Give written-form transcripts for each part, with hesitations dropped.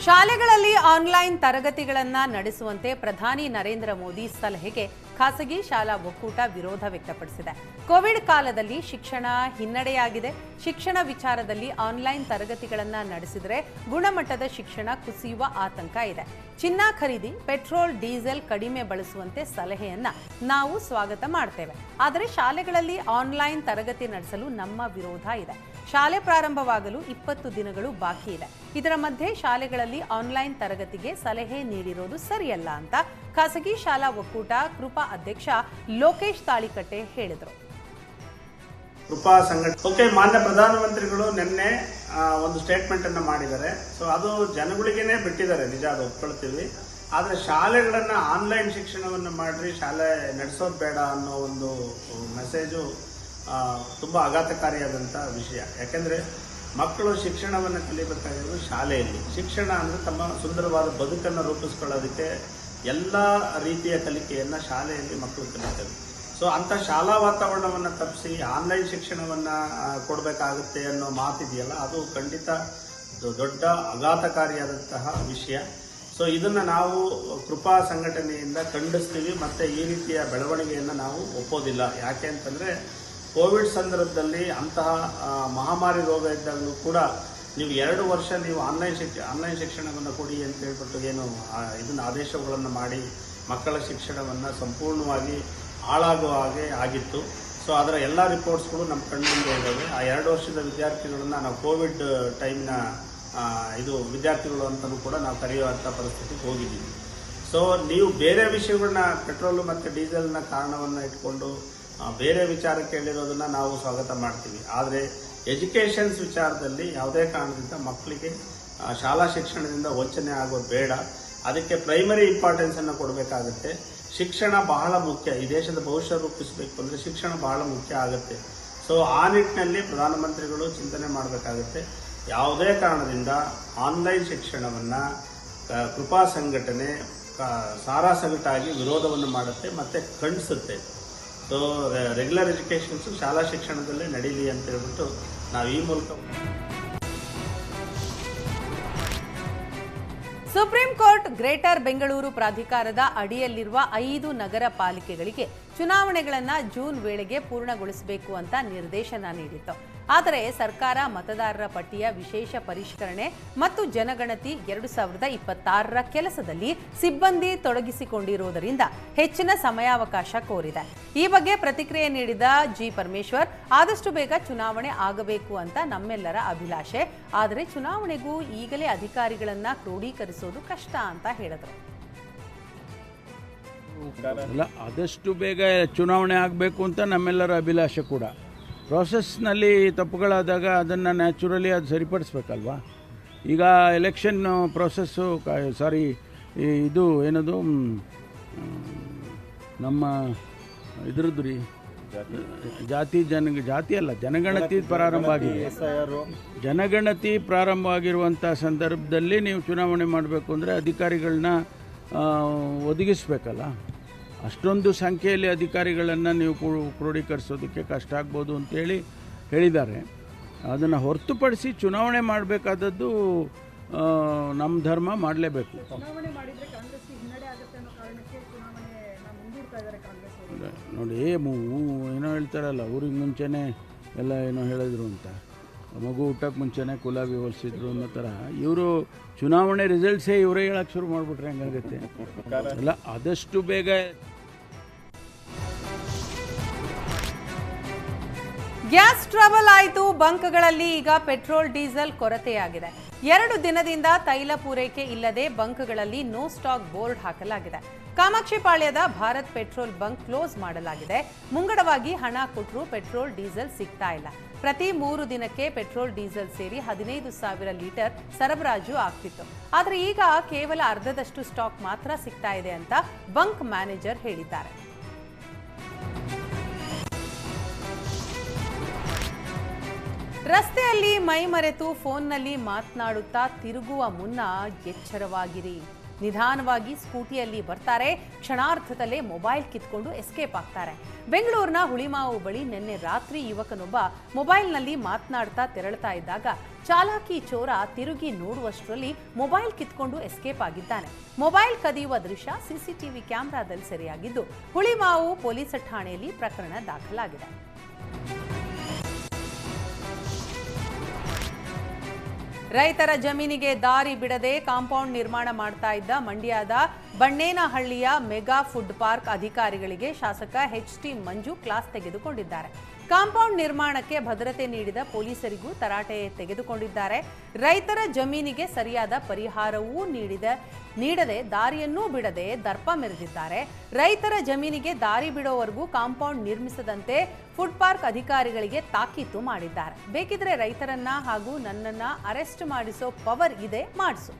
ಶಾಲೆಗಳಲ್ಲಿ ಆನ್ಲೈನ್ ತರಗತಿಗಳನ್ನು ನಡೆಸುವಂತೆ ಪ್ರಧಾನಿ ನರೇಂದ್ರ ಮೋದಿ ಸಲಹೆಗೆ ಖಾಸಗಿ ಶಾಲಾ ಒಕ್ಕೂಟ ವಿರೋಧ ವ್ಯಕ್ತಪಡಿಸಿದೆ. ಕೋವಿಡ್ ಕಾಲದಲ್ಲಿ ಶಿಕ್ಷಣ ಹಿನ್ನಡೆಯಾಗಿದೆ. ಶಿಕ್ಷಣ ವಿಚಾರದಲ್ಲಿ ಆನ್ಲೈನ್ ತರಗತಿಗಳನ್ನು ನಡೆಸಿದರೆ ಗುಣಮಟ್ಟದ ಶಿಕ್ಷಣ ಕುಸಿಯುವ ಆತಂಕ ಇದೆ. ಚಿನ್ನ ಖರೀದಿ, ಪೆಟ್ರೋಲ್, ಡೀಸೆಲ್ ಕಡಿಮೆ ಬಳಸುವಂತೆ ಸಲಹೆಯನ್ನ ನಾವು ಸ್ವಾಗತ ಮಾಡ್ತೇವೆ. ಆದರೆ ಶಾಲೆಗಳಲ್ಲಿ ಆನ್ಲೈನ್ ತರಗತಿ ನಡೆಸಲು ನಮ್ಮ ವಿರೋಧ ಇದೆ. ಶಾಲೆ ಪ್ರಾರಂಭವಾಗಲು 20 ದಿನಗಳು ಬಾಕಿ ಇದೆ. ಇದರ ಮಧ್ಯೆ ಶಾಲೆಗಳಲ್ಲಿ ಆನ್ಲೈನ್ ತರಗತಿಗೆ ಸಲಹೆ ನೀಡಿರೋದು ಸರಿಯಲ್ಲ ಅಂತ ಖಾಸಗಿ ಶಾಲಾ ಒಕ್ಕೂಟ ಕೃಪಾ ಅಧ್ಯಕ್ಷ ಲೋಕೇಶ್ ತಾಳಿಕಟ್ಟೆ ಹೇಳಿದರು. ಕೃಪಾ ಸಂಘಟನೆ ಮಾನ್ಯ ಪ್ರಧಾನಮಂತ್ರಿಗಳು ನಿನ್ನೆ ಒಂದು ಸ್ಟೇಟ್ಮೆಂಟ್ ಅನ್ನು ಮಾಡಿದ್ದಾರೆ. ಸೊ ಅದು ಜನಗಳಿಗೇನೆ ಬಿಟ್ಟಿದ್ದಾರೆ, ನಿಜ, ಅದು ಒಪ್ಕೊಳ್ತೀವಿ. ಆದರೆ ಶಾಲೆಗಳನ್ನ ಆನ್ಲೈನ್ ಶಿಕ್ಷಣವನ್ನು ಮಾಡ್ರಿ, ಶಾಲೆ ನಡೆಸೋದು ಬೇಡ ಅನ್ನೋ ಒಂದು ಮೆಸೇಜು ತುಂಬ ಆಘಾತಕಾರಿಯಾದಂಥ ವಿಷಯ. ಯಾಕೆಂದರೆ ಮಕ್ಕಳು ಶಿಕ್ಷಣವನ್ನು ಕಲಿಬೇಕಾಗಿರೋದು ಶಾಲೆಯಲ್ಲಿ. ಶಿಕ್ಷಣ ಅಂದರೆ ತಮ್ಮ ಸುಂದರವಾದ ಬದುಕನ್ನು ರೂಪಿಸ್ಕೊಳ್ಳೋದಕ್ಕೆ ಎಲ್ಲ ರೀತಿಯ ಕಲಿಕೆಯನ್ನು ಶಾಲೆಯಲ್ಲಿ ಮಕ್ಕಳು ಕಲಿತಾರೆ. ಸೊ ಅಂಥ ಶಾಲಾ ವಾತಾವರಣವನ್ನು ತಪ್ಪಿಸಿ ಆನ್ಲೈನ್ ಶಿಕ್ಷಣವನ್ನು ಕೊಡಬೇಕಾಗುತ್ತೆ ಅನ್ನೋ ಮಾತಿದೆಯಲ್ಲ, ಅದು ಖಂಡಿತ ದೊಡ್ಡ ಆಘಾತಕಾರಿಯಾದಂತಹ ವಿಷಯ. ಸೊ ಇದನ್ನು ನಾವು ಕೃಪಾ ಸಂಘಟನೆಯಿಂದ ಖಂಡಿಸ್ತೀವಿ ಮತ್ತು ಈ ರೀತಿಯ ಬೆಳವಣಿಗೆಯನ್ನು ನಾವು ಒಪ್ಪೋದಿಲ್ಲ. ಯಾಕೆ ಅಂತಂದರೆ ಕೋವಿಡ್ ಸಂದರ್ಭದಲ್ಲಿ ಅಂತಹ ಮಹಾಮಾರಿ ರೋಗ ಇದ್ದಾಗಲೂ ಕೂಡ ನೀವು 2 ವರ್ಷ ನೀವು ಆನ್ಲೈನ್ ಶಿಕ್ಷಣವನ್ನು ಕೊಡಿ ಅಂತ ಹೇಳ್ಬಿಟ್ಟು ಏನು ಇದನ್ನು ಆದೇಶಗಳನ್ನು ಮಾಡಿ ಮಕ್ಕಳ ಶಿಕ್ಷಣವನ್ನು ಸಂಪೂರ್ಣವಾಗಿ ಹಾಳಾಗುವ ಹಾಗೆ ಆಗಿತ್ತು. ಸೊ ಅದರ ಎಲ್ಲ ರಿಪೋರ್ಟ್ಸ್ಗಳು ನಮ್ಮ ಕಣ್ಣಿಂದ ಇದ್ದಾವೆ. ಆ 2 ವರ್ಷದ ವಿದ್ಯಾರ್ಥಿಗಳನ್ನು ನಾವು ಕೋವಿಡ್ ಟೈಮ್ನ ವಿದ್ಯಾರ್ಥಿಗಳು ಅಂತಲೂ ಕೂಡ ನಾವು ಕರೆಯುವಂಥ ಪರಿಸ್ಥಿತಿಗೆ ಹೋಗಿದ್ದೀವಿ. ಸೊ ನೀವು ಬೇರೆ ವಿಷಯಗಳನ್ನ, ಪೆಟ್ರೋಲು ಮತ್ತು ಡೀಸೆಲ್ನ ಕಾರಣವನ್ನು ಇಟ್ಕೊಂಡು ಬೇರೆ ವಿಚಾರಕ್ಕೆ ಹೇಳಿರೋದನ್ನು ನಾವು ಸ್ವಾಗತ ಮಾಡ್ತೀವಿ. ಆದರೆ ಎಜುಕೇಷನ್ಸ್ ವಿಚಾರದಲ್ಲಿ ಯಾವುದೇ ಕಾರಣದಿಂದ ಮಕ್ಕಳಿಗೆ ಶಾಲಾ ಶಿಕ್ಷಣದಿಂದ ವಂಚನೆ ಆಗೋದು ಬೇಡ. ಅದಕ್ಕೆ ಪ್ರೈಮರಿ ಇಂಪಾರ್ಟೆನ್ಸನ್ನು ಕೊಡಬೇಕಾಗುತ್ತೆ. ಶಿಕ್ಷಣ ಬಹಳ ಮುಖ್ಯ. ಈ ದೇಶದ ಭವಿಷ್ಯ ರೂಪಿಸಬೇಕು ಅಂದರೆ ಶಿಕ್ಷಣ ಬಹಳ ಮುಖ್ಯ ಆಗುತ್ತೆ. ಸೊ ಆ ನಿಟ್ಟಿನಲ್ಲಿ ಪ್ರಧಾನಮಂತ್ರಿಗಳು ಚಿಂತನೆ ಮಾಡಬೇಕಾಗುತ್ತೆ. ಯಾವುದೇ ಕಾರಣದಿಂದ ಆನ್ಲೈನ್ ಶಿಕ್ಷಣವನ್ನು ಕೃಪಾ ಸಂಘಟನೆ ಸಾರಾಸಗಟಾಗಿ ವಿರೋಧವನ್ನು ಮಾಡುತ್ತೆ ಮತ್ತು ಖಂಡಿಸುತ್ತೆ. ಸೊ ರೆಗ್ಯುಲರ್ ಎಜುಕೇಷನ್ಸು ಶಾಲಾ ಶಿಕ್ಷಣದಲ್ಲೇ ನಡೀಲಿ ಅಂತ ಹೇಳ್ಬಿಟ್ಟು ನಾವು ಈ ಮೂಲಕ. ಸುಪ್ರೀಂ ಕೋರ್ಟ್ ಗ್ರೇಟರ್ ಬೆಂಗಳೂರು ಪ್ರಾಧಿಕಾರದ ಅಡಿಯಲ್ಲಿರುವ 5 ನಗರ ಪಾಲಿಕೆಗಳಿಗೆ ಚುನಾವಣೆಗಳನ್ನು ಜೂನ್ ವೇಳೆಗೆ ಪೂರ್ಣಗೊಳಿಸಬೇಕು ಅಂತ ನಿರ್ದೇಶನ ನೀಡಿತ್ತು. ಆದರೆ ಸರ್ಕಾರ ಮತದಾರರ ಪಟ್ಟಿಯ ವಿಶೇಷ ಪರಿಷ್ಕರಣೆ ಮತ್ತು ಜನಗಣತಿ 2026ರ ಕೆಲಸದಲ್ಲಿ ಸಿಬ್ಬಂದಿ ತೊಡಗಿಸಿಕೊಂಡಿರುವುದರಿಂದ ಹೆಚ್ಚಿನ ಸಮಯಾವಕಾಶ ಕೋರಿದೆ. ಈ ಬಗ್ಗೆ ಪ್ರತಿಕ್ರಿಯೆ ನೀಡಿದ ಜಿ ಪರಮೇಶ್ವರ್, ಆದಷ್ಟು ಬೇಗ ಚುನಾವಣೆ ಆಗಬೇಕು ಅಂತ ನಮ್ಮೆಲ್ಲರ ಅಭಿಲಾಷೆ. ಆದರೆ ಚುನಾವಣೆಗೂ ಈಗಲೇ ಅಧಿಕಾರಿಗಳನ್ನ ಕ್ರೋಢೀಕರಿಸೋದು ಕಷ್ಟ ಅಂತ ಹೇಳಿದರು. ಆದಷ್ಟು ಬೇಗ ಚುನಾವಣೆ ಆಗಬೇಕು ಅಂತ ನಮ್ಮೆಲ್ಲರ ಅಭಿಲಾಷೆ ಕೂಡ. ಪ್ರಾಸೆಸ್ನಲ್ಲಿ ತಪ್ಪುಗಳಾದಾಗ ಅದನ್ನು ನ್ಯಾಚುರಲಿ ಅದು ಸರಿಪಡಿಸ್ಬೇಕಲ್ವಾ. ಈಗ ಎಲೆಕ್ಷನ್ ಪ್ರಾಸೆಸ್ಸು ಇದು ಏನದು ನಮ್ಮ ಇದ್ರದ್ದು ರೀ ಜನಗಣತಿ ಪ್ರಾರಂಭ ಆಗಿದೆ. ಜನಗಣತಿ ಪ್ರಾರಂಭ ಆಗಿರುವಂಥ ಸಂದರ್ಭದಲ್ಲಿ ನೀವು ಚುನಾವಣೆ ಮಾಡಬೇಕು ಅಂದರೆ ಅಧಿಕಾರಿಗಳನ್ನ ಒದಗಿಸ್ಬೇಕಲ್ಲ. ಅಷ್ಟೊಂದು ಸಂಖ್ಯೆಯಲ್ಲಿ ಅಧಿಕಾರಿಗಳನ್ನು ನೀವು ಕ್ರೋಢೀಕರಿಸೋದಕ್ಕೆ ಕಷ್ಟ ಆಗ್ಬೋದು ಅಂತೇಳಿ ಹೇಳಿದ್ದಾರೆ. ಅದನ್ನು ಹೊರತುಪಡಿಸಿ ಚುನಾವಣೆ ಮಾಡಬೇಕಾದದ್ದು ನಮ್ಮ ಧರ್ಮ ಮಾಡಲೇಬೇಕು. ನೋಡಿ, ಏನೋ ಹೇಳ್ತಾರಲ್ಲ, ಊರಿಗೆ ಮುಂಚೆನೇ ಎಲ್ಲ ಏನೋ ಹೇಳಿದ್ರು ಅಂತ, ಮಗು ಊಟಕ್ಕೆ ಮುಂಚೆನೇ ಕುಲ ವಿವರಿಸಿದ್ರು ಅನ್ನೋ ಥರ ಇವರು ಚುನಾವಣೆ ರಿಸಲ್ಟ್ಸೇ ಇವರೇ ಹೇಳಕ್ಕೆ ಶುರು ಮಾಡಿಬಿಟ್ರೆ ಹೆಂಗಾಗುತ್ತೆ? ಅಲ್ಲ, ಆದಷ್ಟು ಬೇಗ. ಗ್ಯಾಸ್ ಟ್ರಬಲ್ ಆಯಿತು. ಬಂಕ್ಗಳಲ್ಲಿ ಈಗ ಪೆಟ್ರೋಲ್, ಡೀಸೆಲ್ ಕೊರತೆಯಾಗಿದೆ. 2 ದಿನದಿಂದ ತೈಲ ಪೂರೈಕೆ ಇಲ್ಲದೆ ಬಂಕ್ಗಳಲ್ಲಿ ನೋ ಸ್ಟಾಕ್ ಬೋರ್ಡ್ ಹಾಕಲಾಗಿದೆ. ಕಾಮಾಕ್ಷಿಪಾಳ್ಯದ ಭಾರತ್ ಪೆಟ್ರೋಲ್ ಬಂಕ್ ಕ್ಲೋಸ್ ಮಾಡಲಾಗಿದೆ. ಮುಂಗಡವಾಗಿ ಹಣ ಕೊಟ್ಟರೂ ಪೆಟ್ರೋಲ್, ಡೀಸೆಲ್ ಸಿಗ್ತಾ ಇಲ್ಲ. ಪ್ರತಿ 3 ದಿನಕ್ಕೆ ಪೆಟ್ರೋಲ್, ಡೀಸೆಲ್ ಸೇರಿ 15,000 ಲೀಟರ್ ಸರಬರಾಜು ಆಗ್ತಿತ್ತು. ಆದರೆ ಈಗ ಕೇವಲ ಅರ್ಧದಷ್ಟು ಸ್ಟಾಕ್ ಮಾತ್ರ ಸಿಗ್ತಾ ಇದೆ ಅಂತ ಬಂಕ್ ಮ್ಯಾನೇಜರ್ ಹೇಳಿದ್ದಾರೆ. ರಸ್ತೆಯಲ್ಲಿ ಮೈ ಮರೆತು ಫೋನ್ನಲ್ಲಿ ಮಾತನಾಡುತ್ತಾ ತಿರುಗುವ ಮುನ್ನ ಎಚ್ಚರವಾಗಿರಿ. ನಿಧಾನವಾಗಿ ಸ್ಕೂಟಿಯಲ್ಲಿ ಬರ್ತಾರೆ, ಕ್ಷಣಾರ್ಧದಲ್ಲೇ ಮೊಬೈಲ್ ಕಿತ್ಕೊಂಡು ಎಸ್ಕೇಪ್ ಆಗ್ತಾರೆ. ಬೆಂಗಳೂರಿನ ಹುಳಿಮಾವು ಬಳಿ ನಿನ್ನೆ ರಾತ್ರಿ ಯುವಕನೊಬ್ಬ ಮೊಬೈಲ್ನಲ್ಲಿ ಮಾತನಾಡ್ತಾ ತೆರಳುತ್ತಾ ಇದ್ದಾಗ ಚಾಲಾಕಿ ಚೋರ ತಿರುಗಿ ನೋಡುವಷ್ಟರಲ್ಲಿ ಮೊಬೈಲ್ ಕಿತ್ಕೊಂಡು ಎಸ್ಕೇಪ್ ಆಗಿದ್ದಾನೆ. ಮೊಬೈಲ್ ಕದಿಯುವ ದೃಶ್ಯ ಸಿಸಿಟಿವಿ ಕ್ಯಾಮೆರಾದಲ್ಲಿ ಸೆರೆಯಾಗಿದ್ದು ಹುಳಿಮಾವು ಪೊಲೀಸ್ ಠಾಣೆಯಲ್ಲಿ ಪ್ರಕರಣ ದಾಖಲಾಗಿದೆ. ರೈತರ ಜಮೀನಿಗೆ ದಾರಿ ಬಿಡದೆ ಕಾಂಪೌಂಡ್ ನಿರ್ಮಾಣ ಮಾಡ್ತಾ ಇದ್ದ ಮಂಡ್ಯದ ಬಣ್ಣೇನಹಳ್ಳಿಯ ಮೆಗಾ ಫುಡ್ ಪಾರ್ಕ್ ಅಧಿಕಾರಿಗಳಿಗೆ ಶಾಸಕ ಎಚ್.ಟಿ. ಮಂಜು ಕ್ಲಾಸ್ ತೆಗೆದುಕೊಂಡಿದ್ದಾರೆ. ಕಾಂಪೌಂಡ್ ನಿರ್ಮಾಣಕ್ಕೆ ಭದ್ರತೆ ನೀಡಿದ ಪೊಲೀಸರಿಗೂ ತರಾಟೆ ತೆಗೆದುಕೊಂಡಿದ್ದಾರೆ. ರೈತರ ಜಮೀನಿಗೆ ಸರಿಯಾದ ಪರಿಹಾರವೂ ನೀಡದೆ ದಾರಿಯನ್ನೂ ಬಿಡದೆ ದರ್ಪ ಮೆರೆದಿದ್ದಾರೆ. ರೈತರ ಜಮೀನಿಗೆ ದಾರಿ ಬಿಡೋವರೆಗೂ ಕಾಂಪೌಂಡ್ ನಿರ್ಮಿಸದಂತೆ ಫುಡ್ ಪಾರ್ಕ್ ಅಧಿಕಾರಿಗಳಿಗೆ ತಾಕೀತು ಮಾಡಿದ್ದಾರೆ. ಬೇಕಿದ್ರೆ ರೈತರನ್ನ ಹಾಗೂ ನನ್ನನ್ನ ಅರೆಸ್ಟ್ ಮಾಡಿಸೋ ಪವರ್ ಇದೆ, ಮಾಡಿಸು.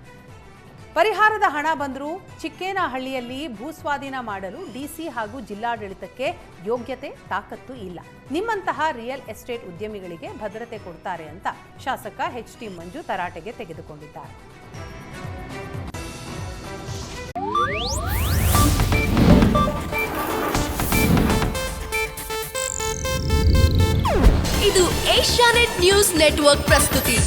ಪರಿಹಾರದ ಹಣ ಬಂದರೂ ಚಿಕ್ಕೇನಹಳ್ಳಿಯಲ್ಲಿ ಭೂಸ್ವಾಧೀನ ಮಾಡಲು ಡಿಸಿ ಹಾಗೂ ಜಿಲ್ಲಾಡಳಿತಕ್ಕೆ ಯೋಗ್ಯತೆ, ತಾಕತ್ತು ಇಲ್ಲ. ನಿಮ್ಮಂತಹ ರಿಯಲ್ ಎಸ್ಟೇಟ್ ಉದ್ಯಮಿಗಳಿಗೆ ಭದ್ರತೆ ಕೊಡ್ತಾರೆ ಅಂತ ಶಾಸಕ ಎಚ್.ಟಿ. ಮಂಜು ತರಾಟೆಗೆ ತೆಗೆದುಕೊಂಡಿದ್ದಾರೆ. ಇದು ಏಷ್ಯಾನೆಟ್ ನ್ಯೂಸ್ ನೆಟ್ವರ್ಕ್ ಪ್ರಸ್ತುತಿ.